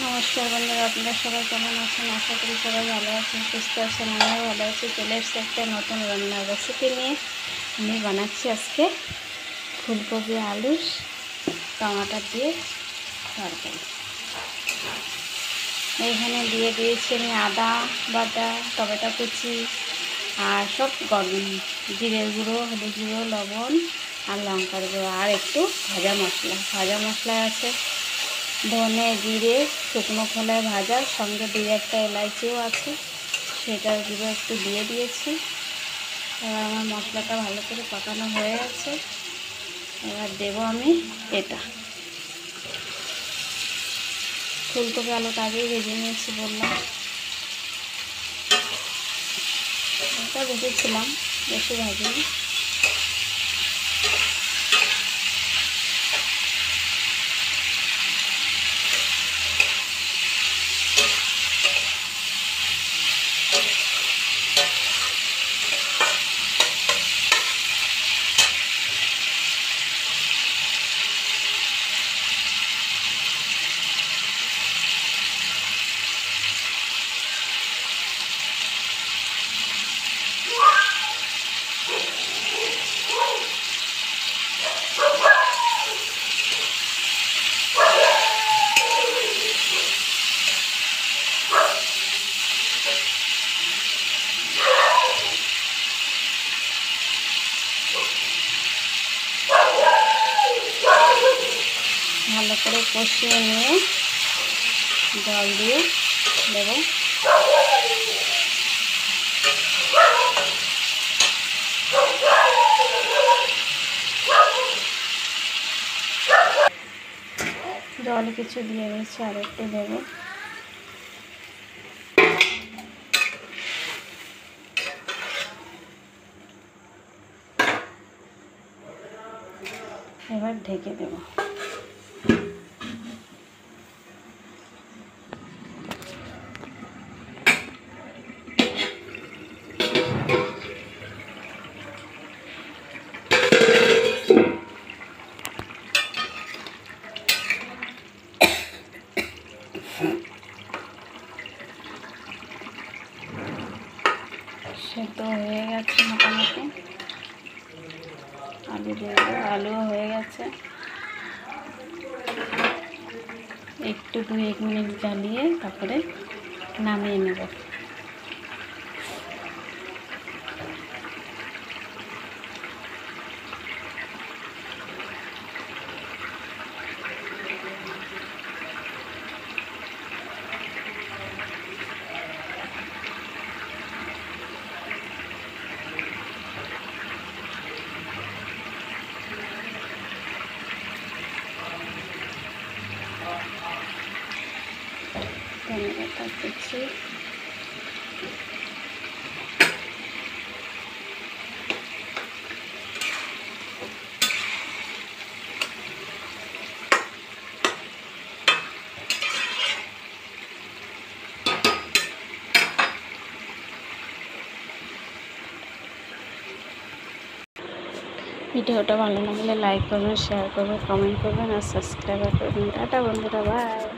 নমস্কার বন্ধুরা, আপনারা সবাই কেমন আছেন? আশা করি সবাই ভালো আছেন, সুস্থ আছেন। আমিও ভালো আছি। চলে এসেছি একটা নতুন রান্নার রেসিপি নিয়ে। আমি বানাচ্ছি আজকে ফুলকপি আলু টমাটো দিয়ে তরকারি। এখানে দিয়ে দিয়েছি আমি আদা বাটা, টমেটো কুচি আর সব জিরের গুঁড়ো, হলুদ গুঁড়ো, লবণ আর লঙ্কার গুঁড়ো আর একটু ভাজা মশলা আছে ধনে, জিরে, শুকনো খোলায় ভাজা, সঙ্গে 2-1টা এলাচিও আছে, সেটার গুঁড়ো একটু দিয়ে দিয়েছি। এবার আমার মশলাটা ভালো করে পাকানো হয়ে গেছে। এবার দেবো আমি এটা ফুলকপি আলুটা আগেই ভেজে নিয়েছি বললাম, এটা ভেজেছিলাম, বেশি ভাজিনি। ভালো করে কষিয়ে নিয়ে জল দিয়ে দেব। জল কিছু দিয়ে দিয়েছি, আর একটু দেবো। এবার ঢেকে দেব। সেদ্ধ হয়ে গেছে মোটামুটি, আলু দিয়ে দেবো। আলুও হয়ে গেছে, একটু 2-1 মিনিট জ্বালিয়ে তারপরে নামিয়ে নেব। ধন্যবাদ দিচ্ছি। ভিডিওটা ভালো লাগলে লাইক করবেন, শেয়ার করবেন, কমেন্ট করবেন আর সাবস্ক্রাইব করবেন। টাটা বন্ধুরা, বাই।